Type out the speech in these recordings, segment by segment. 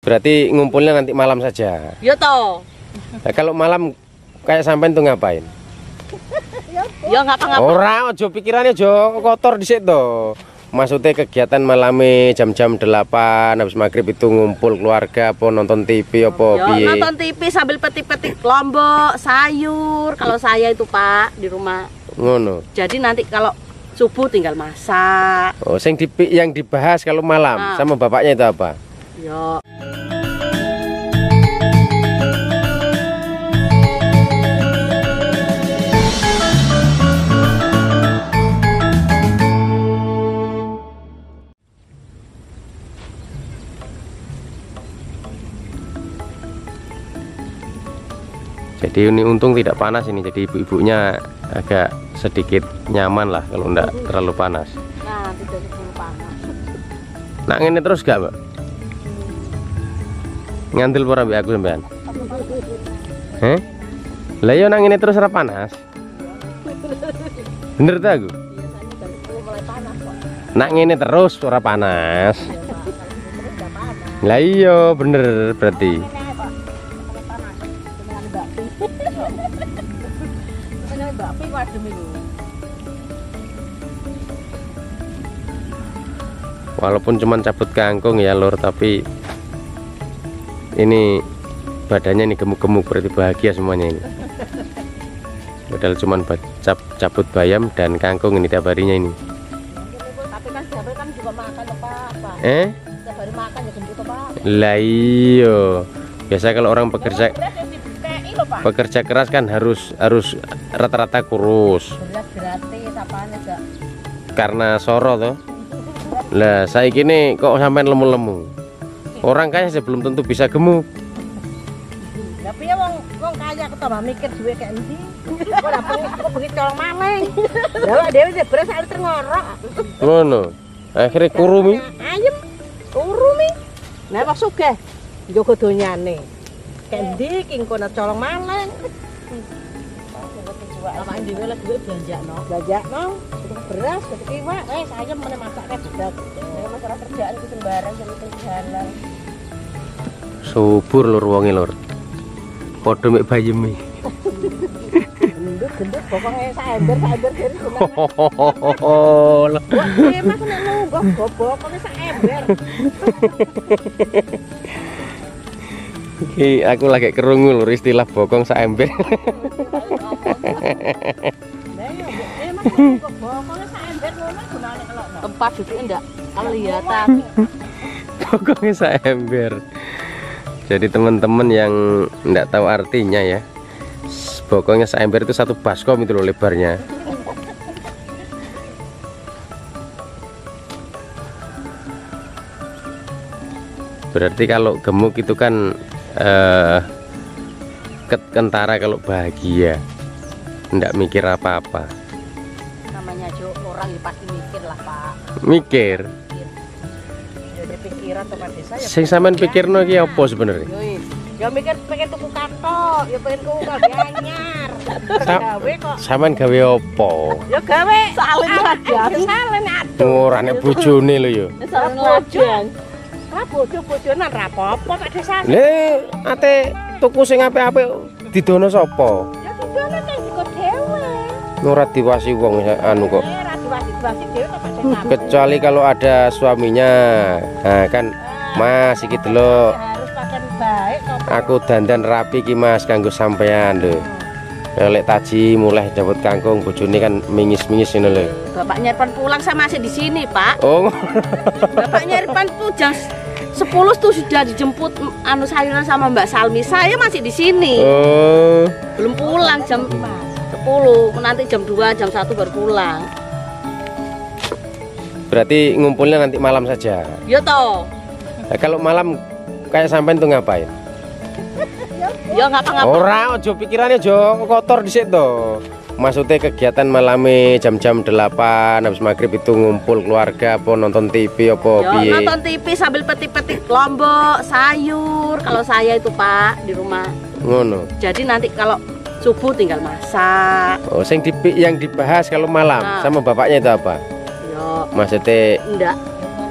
Berarti ngumpulnya nanti malam saja. Ya toh. Nah, kalau malam kayak sampean tuh ngapain? Ya ngapa-ngapa. Ora, ojo pikirannya ojo kotor dhisik to. Maksudnya kegiatan malame jam-jam 8 habis maghrib itu ngumpul keluarga apa nonton TV apa piye? Nonton TV sambil petik-petik lombok, sayur. Kalau saya itu Pak di rumah. Ngono. Jadi nanti kalau subuh tinggal masak. Oh, yang dibahas kalau malam sama bapaknya itu apa? Ya. Jadi ini untung tidak panas ini, jadi ibu-ibunya agak sedikit nyaman lah kalau enggak terlalu panas. Nah, tidak terlalu panas. Nak ngene terus gak, Mbak? Ngantil pora mbak aku sampean. Lah yo nak ngene terus ora panas. Bener ta aku? Nak ngene terus ora panas. Lah iya bener berarti. Walaupun cuman cabut kangkung ya lur, tapi ini badannya nih gemuk-gemuk, berarti bahagia semuanya ini. Padahal cuman cabut bayam dan kangkung ini tiap harinya ini. Tapi kan tiap hari kan juga makan Pak. Tiap hari makan ya gendut Pak. Lah iya. Biasa kalau orang pekerja keras kan harus rata-rata kurus. Berat gratis apaan aja. Karena soro toh. Lah saya gini kok sampai lemu-lemu. Orang kaya sebelum tentu bisa gemuk. Tapi ya wong kaya ketambah mikir duwe kayak endi. Kok begitu colong maling. Lah dhewe beres sak liter ngorok. Ngono. Akhirnya kurumi. Ayem. Kurumi. Nah kok sugih. Njogo donyane. Kayak endi ki kono colong maling. Apa dhewe lek duwe belanjakno. Beras, ketika saya meneh masaknya budak. Masalah kerjaan itu sembarang jadi jalan. Subur lur wonge lur. Padha mek bayemi. Gendut bokongnya saember dari rumah. Mas nek nunggu bokongnya saember. Iki aku lagi kerungu lur istilah bokong saember. Tempat duduk enggak kelihatan. Pokoknya saya ember. Jadi teman-teman yang enggak tahu artinya ya, pokoknya saya ember itu satu baskom itu loh lebarnya. Berarti kalau gemuk itu kan kentara kalau bahagia, enggak mikir apa-apa. Namanya orang ya pasti mikir lah Pak. Mikir. Ya pikiran tempat desa ya. Sing sampean pikirno iki apa sebenarnya? Ya mikir pengen tuku katok, ya pengen tuku kabeh anyar. Gawe kok. Sampean gawe apa? Ya gawe salin aja. Salin aduh. Ora nek bojone lho ya. Salin lojong. Ah bojo-bojonan ra apa-apa Pak desa. Le ate tuku sing apik-apik didono sapa? Ya didono nek kok dhewe. Ora diwasi wong anu kok. Ora diwasi dhewe kok Pak desa. Kecuali kalau ada suaminya. Nah kan Mas iki delok. Harus pakai baik kok. Aku dandan rapi ki Mas kanggo sampean lho. Lek taji mulai dapat kangkung bojone kan mingis-mingis ngono lho. Bapaknya Irfan pulang saya masih di sini, Pak. Oh. Bapaknya Irfan tuh jam 10 tuh sudah dijemput anu sayuran sama Mbak Salmi. Saya masih di sini. Oh. Belum pulang jam 10. Nanti jam 2, jam 1 baru pulang. Berarti ngumpulnya nanti malam saja. Ya toh. Nah, kalau malam kayak sampean tuh ngapain? Ya ngapa-ngapa. Ora, ojo pikirannya ojo kotor dhisik to. Maksudnya kegiatan malame jam-jam 8 habis maghrib itu ngumpul keluarga apa nonton TV apa piye? Nonton TV sambil petik-petik lombok, sayur. Kalau saya itu Pak di rumah. Ngono. Jadi nanti kalau subuh tinggal masak. Oh, yang dibahas kalau malam sama bapaknya itu apa? Ya. Maksudnya enggak.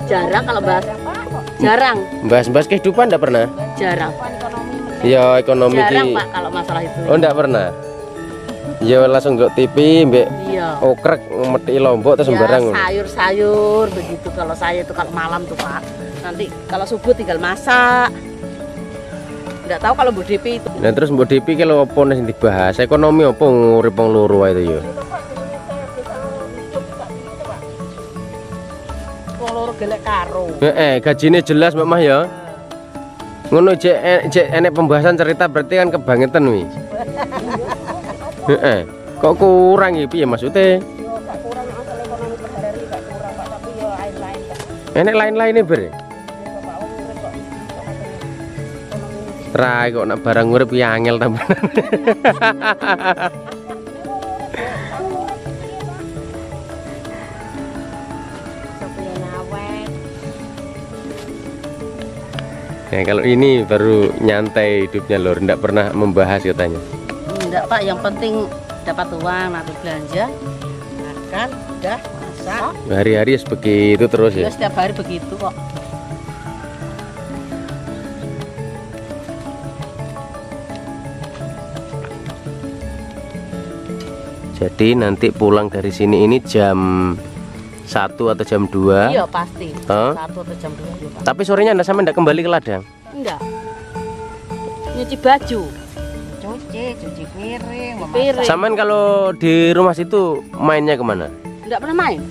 Jarang kalau bahas Jarang. Bahas-bahas kehidupan enggak pernah? Jarang. Ya ekonomi Jarang ki. Pak kalau masalah itu. Oh enggak pernah. Ya langsung ndelok TV mbek Iya. okrek ngometi lombok terus sembarang. Sayur-sayur begitu kalau saya itu kalau malam tuh Pak. Nanti kalau subuh tinggal masak. Enggak tahu kalau Bu Depi itu. Nah terus Mbok Depi ki lho opo sing dibahas? Ekonomi opo ngurip wong loro wae itu ya. Wong loro gelek karo. Gajine jelas Mbak Mah ya. Ngono jek enek pembahasan cerita berarti kan kebangetan wi. Kok kurang ya piye maksudnya? Yo gak kurang masalah ekonomi per hari gak kurang Pak, tapi yo lain-lain Pak. Enek lain-lainnya ber. Bapak wong urip kok. Rai kok nak barang urip ki angel tambahan. Nah, kalau ini baru nyantai hidupnya lor, enggak pernah membahas katanya. Enggak Pak, yang penting dapat uang nanti belanja. Makan, udah masak. Hari-hari begitu terus ya. Ya setiap hari begitu kok. Jadi nanti pulang dari sini ini jam 1 atau jam 2. Iya pasti. Huh? 1 atau jam 2 ya, Pak. Tapi sorenya Anda sama enggak kembali ke ladang? Enggak. Nyuci baju. Cuci piring, Piring. Saman kalau di rumah situ mainnya kemana? Enggak pernah main.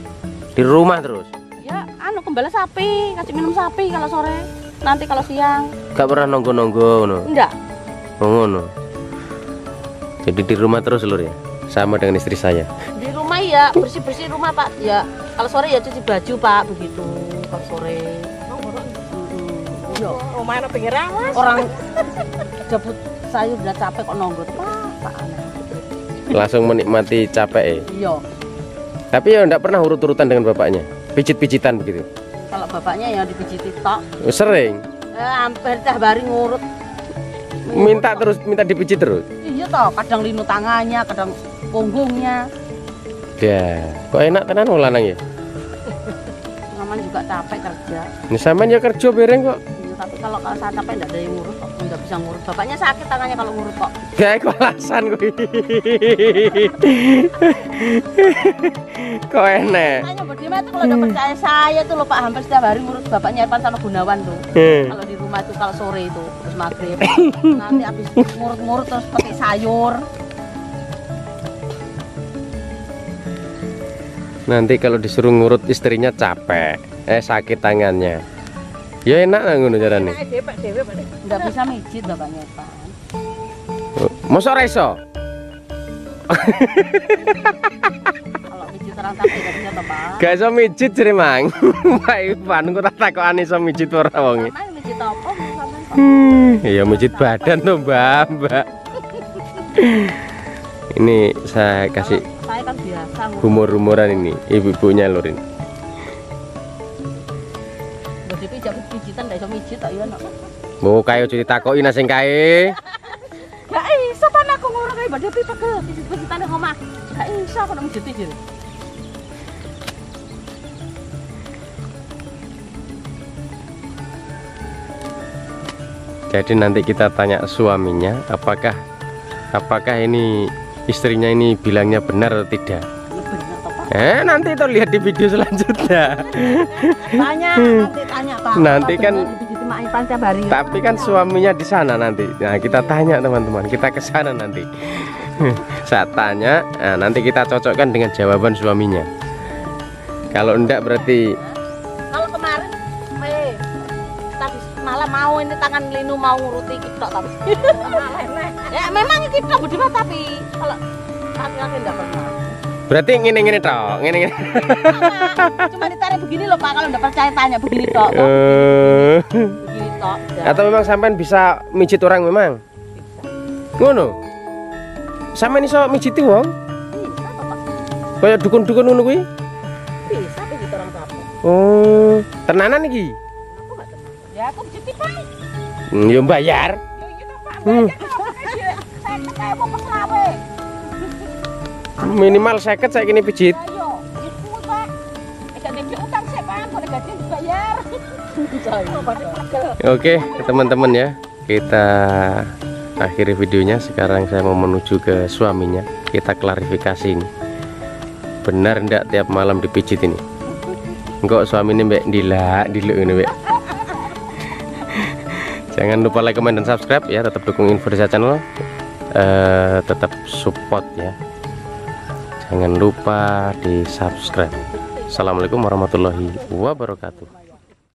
Di rumah terus? Ya, gembala sapi, kasih minum sapi kalau sore. Nanti kalau siang. Gak pernah nonggo-nonggo no? Enggak. Oh, ngono. Jadi di rumah terus lur ya? Sama dengan istri saya. Di rumah ya, bersih-bersih rumah Pak. Ya, kalau sore ya cuci baju Pak, begitu. Kalau sore. Yo, omahnya pinggir awas. Orang dapet sayur udah capek kok nonggo tuh Pak. Langsung menikmati capek ya? Iya. Tapi ya enggak pernah urut-urutan dengan bapaknya? Pijit-pijitan begitu? Kalau bapaknya ya dipijiti tok. Sering? Hampir tiap hari ngurut. Minta dipijit terus? Iya toh, kadang linu tangannya, kadang punggungnya. Ya, kok enak tenan wong lanang ya? Ngaman juga capek kerja. Ini sampean ya kerja bereng kok. Iya, tapi kalau saya capek enggak ada yang ngurut kok, enggak bisa ngurut. Bapaknya sakit tangannya kalau ngurut kok. Gak kok alasan kuwi. Kok enak? Makanya Bu Dima itu kalau udah percaya saya tuh loh Pak, hampir setiap hari ngurus bapaknya Irfan sama Gunawan tuh. Kalau di rumah itu kalau sore itu terus maghrib, nanti habis ngurut-ngurut terus petik sayur. Nanti kalau disuruh ngurut istrinya capek, sakit tangannya. Ya enak lah ngono carane. Enggak bisa mijit bapaknya Irfan. Mosok ora iso? Kalau mijit orang capek enggak bisa toh Pak. Gak iso mijit jere mang. Pak Ivan kok tak takokane iso mijit ora wonge. Sama mijit apa sampean? Iya mijit badan tuh Mbak. Ini saya kasih Saya kan biasa ngurut. humor-humoran ini ibu-ibunya lur ini. Bu Devi jago pijitan enggak iso mijit tak ya nak. Mau kayo jadi takoki nang sing kae. Gak iso pan aku ngurut kayak Bu Devi pegel pijitan nang omah. Gak iso aku nak mijit iki. Jadi nanti kita tanya suaminya apakah ini istrinya ini bilangnya benar atau tidak. Bener toh Pak. Nanti tuh lihat di video selanjutnya. Nanti tanya Pak. Nanti kan dijiti Mak Irfan tiap hari. tapi kan suaminya di sana nanti. Nah, kita tanya teman-teman, kita ke sana nanti. Saya tanya, nanti kita cocokkan dengan jawaban suaminya. Kalau enggak berarti Kalau kemarin tadi malam mau ini tangan Linu mau nguruti kitok tapi ya memang kitok Bu Dima tapi kalau laki-laki enggak pernah. berarti ngene-ngene tok, ngene-ngene. Cuma ditarik begini loh Pak, kalau enggak percaya tanya begini tok. Begini tok. Atau memang sampean bisa mijit orang memang? Ngono. Sampean iso mijiti wong? Bisa toh Pak. Kayak dukun-dukun ngono kuwi? Bisa begitu orang kapok. Oh, tenanan iki? Aku enggak tenang. Ya aku bijiti Pak. Ya bayar. Ya iya toh Pak, bayar saya kayak mau peselawe. Minimal 50 saya kini pijit. Ayo, itu Pak. Gak ada utang sih Pak, kalau gaji dibayar. Oke teman-teman ya, kita akhiri videonya. Sekarang saya mau menuju ke suaminya. Kita klarifikasi ini, benar ndak tiap malam dipijit ini? Enggak, suami ini mbak diluk ini mbak. Jangan lupa like, comment, dan subscribe ya. Tetap dukung Infodesa Channel, tetap support ya. Jangan lupa di subscribe. Assalamualaikum warahmatullahi wabarakatuh.